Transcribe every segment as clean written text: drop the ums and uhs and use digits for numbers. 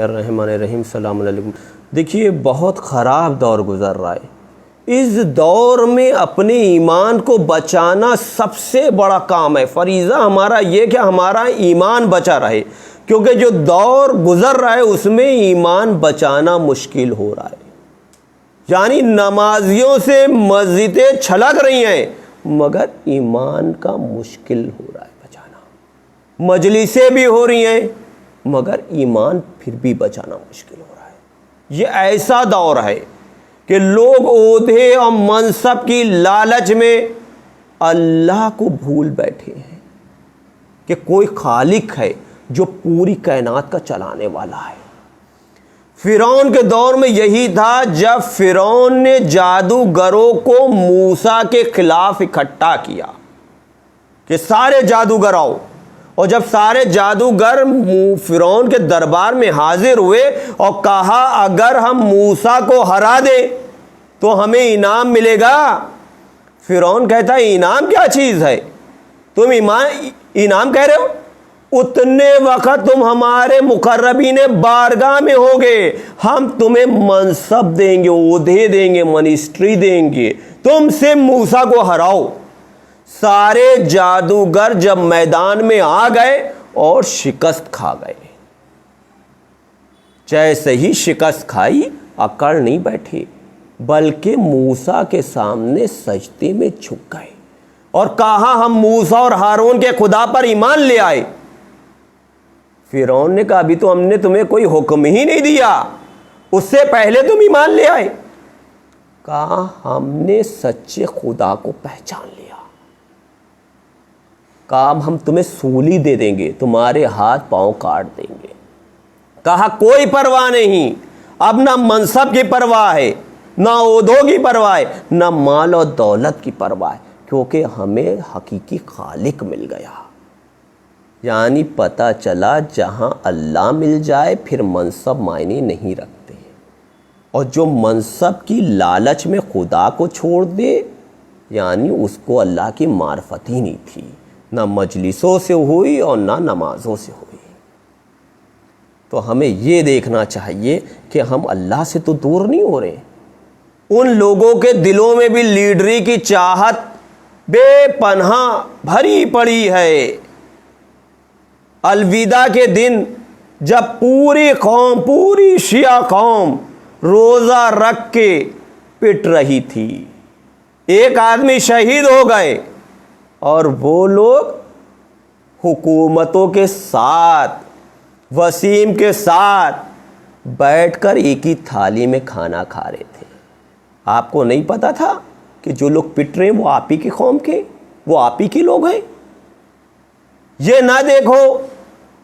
الرحمن الرحیم السلام علیکم۔ دیکھیے بہت خراب دور گزر رہا ہے، اس دور میں اپنے ایمان کو بچانا سب سے بڑا کام ہے۔ فریضہ ہمارا یہ کہ ہمارا ایمان بچا رہے، کیونکہ جو دور گزر رہا ہے اس میں ایمان بچانا مشکل ہو رہا ہے۔ یعنی نمازیوں سے مسجدیں چھلک رہی ہیں مگر ایمان کا مشکل ہو رہا ہے بچانا، مجلسیں بھی ہو رہی ہیں مگر ایمان پھر بھی بچانا مشکل ہو رہا ہے۔ یہ ایسا دور ہے کہ لوگ عہدے اور منصب کی لالچ میں اللہ کو بھول بیٹھے ہیں کہ کوئی خالق ہے جو پوری کائنات کا چلانے والا ہے۔ فرعون کے دور میں یہی تھا، جب فرعون نے جادوگروں کو موسیٰ کے خلاف اکٹھا کیا کہ سارے جادوگر آؤ، اور جب سارے جادوگر فرعون کے دربار میں حاضر ہوئے اور کہا اگر ہم موسیٰ کو ہرا دیں تو ہمیں انعام ملے گا، فرعون کہتا ہے انعام کیا چیز ہے، تم انعام کہہ رہے ہو؟ اتنے وقت تم ہمارے مقربین بارگاہ میں ہوگے، ہم تمہیں منصب دیں گے، عہدے دیں گے، منسٹری دیں گے، تم سے موسیٰ کو ہراؤ۔ سارے جادوگر جب میدان میں آ گئے اور شکست کھا گئے، جیسے ہی شکست کھائی اکڑ نہیں بیٹھے بلکہ موسیٰ کے سامنے سجدے میں جھک گئے اور کہا ہم موسیٰ اور ہارون کے خدا پر ایمان لے آئے۔ فرعون نے کہا ابھی تو ہم نے تمہیں کوئی حکم ہی نہیں دیا، اس سے پہلے تم ایمان لے آئے۔ کہا ہم نے سچے خدا کو پہچان لیا۔ کہا ہم تمہیں سولی دے دیں گے، تمہارے ہاتھ پاؤں کاٹ دیں گے۔ کہا کوئی پرواہ نہیں، اب نہ منصب کی پرواہ ہے، نہ عہدوں کی پرواہ ہے، نہ مال و دولت کی پرواہ ہے، کیونکہ ہمیں حقیقی خالق مل گیا۔ یعنی پتہ چلا جہاں اللہ مل جائے پھر منصب معنی نہیں رکھتے، اور جو منصب کی لالچ میں خدا کو چھوڑ دے یعنی اس کو اللہ کی معرفت ہی نہیں تھی، نہ مجلسوں سے ہوئی اور نہ نمازوں سے ہوئی۔ تو ہمیں یہ دیکھنا چاہیے کہ ہم اللہ سے تو دور نہیں ہو رہے۔ ان لوگوں کے دلوں میں بھی لیڈری کی چاہت بے پناہ بھری پڑی ہے۔ الوداع کے دن جب پوری قوم، پوری شیعہ قوم روزہ رکھ کے پٹ رہی تھی، ایک آدمی شہید ہو گئے اور وہ لوگ حکومتوں کے ساتھ، وسیم کے ساتھ بیٹھ کر ایک ہی تھالی میں کھانا کھا رہے تھے۔ آپ کو نہیں پتا تھا کہ جو لوگ پٹ رہے ہیں وہ آپ ہی کی قوم کے، وہ آپ ہی کے لوگ ہیں؟ یہ نہ دیکھو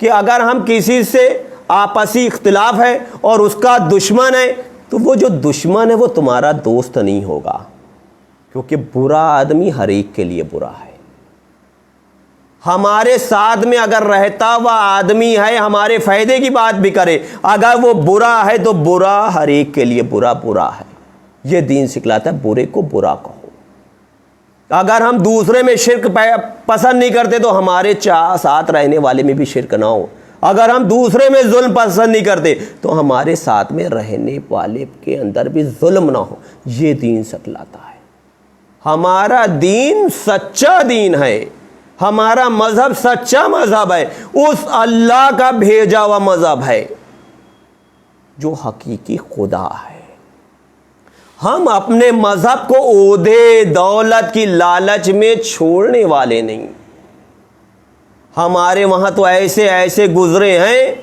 کہ اگر ہم کسی سے آپسی اختلاف ہے اور اس کا دشمن ہے تو وہ جو دشمن ہے وہ تمہارا دوست نہیں ہوگا، کیونکہ برا آدمی ہر ایک کے لیے برا ہے۔ ہمارے ساتھ میں اگر رہتا ہوا آدمی ہے، ہمارے فائدے کی بات بھی کرے، اگر وہ برا ہے تو برا ہر ایک کے لیے برا ہے۔ یہ دین سکھلاتا ہے برے کو برا کہو۔ اگر ہم دوسرے میں شرک پسند نہیں کرتے تو ہمارے ساتھ رہنے والے میں بھی شرک نہ ہو۔ اگر ہم دوسرے میں ظلم پسند نہیں کرتے تو ہمارے ساتھ میں رہنے والے کے اندر بھی ظلم نہ ہو۔ یہ دین سکھلاتا ہے۔ ہمارا دین سچا دین ہے، ہمارا مذہب سچا مذہب ہے، اس اللہ کا بھیجا ہوا مذہب ہے جو حقیقی خدا ہے۔ ہم اپنے مذہب کو عہدے دولت کی لالچ میں چھوڑنے والے نہیں۔ ہمارے وہاں تو ایسے گزرے ہیں،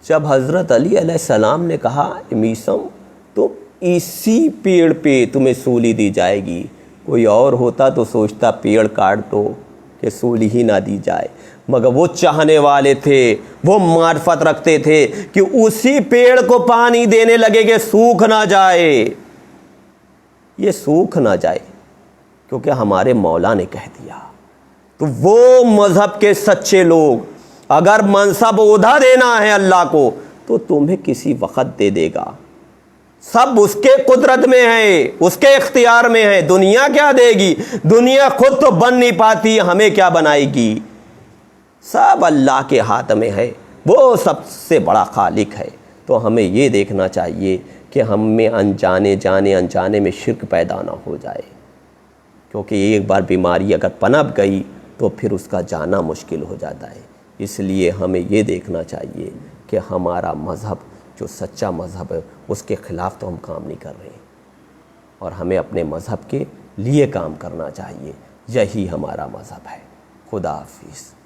جب حضرت علی علیہ السلام نے کہا میسم تو اسی پیڑ پہ تمہیں سولی دی جائے گی، کوئی اور ہوتا تو سوچتا پیڑ کاٹ دو کہ سولی ہی نہ دی جائے، مگر وہ چاہنے والے تھے، وہ معرفت رکھتے تھے کہ اسی پیڑ کو پانی دینے لگے کہ سوکھ نہ جائے، یہ سوکھ نہ جائے، کیونکہ ہمارے مولا نے کہہ دیا۔ تو وہ مذہب کے سچے لوگ اگر منصب عہدہ دینا ہے اللہ کو تو تمہیں کسی وقت دے دے گا، سب اس کے قدرت میں ہے، اس کے اختیار میں ہے۔ دنیا کیا دے گی؟ دنیا خود تو بن نہیں پاتی، ہمیں کیا بنائے گی؟ سب اللہ کے ہاتھ میں ہے۔ وہ سب سے بڑا خالق ہے۔ تو ہمیں یہ دیکھنا چاہیے کہ ہم میں انجانے میں شرک پیدا نہ ہو جائے، کیونکہ ایک بار بیماری اگر پنپ گئی تو پھر اس کا جانا مشکل ہو جاتا ہے۔ اس لیے ہمیں یہ دیکھنا چاہیے کہ ہمارا مذہب جو سچا مذہب ہے اس کے خلاف تو ہم کام نہیں کر رہے ہیں، اور ہمیں اپنے مذہب کے لیے کام کرنا چاہیے۔ یہی ہمارا مذہب ہے۔ خدا حافظ۔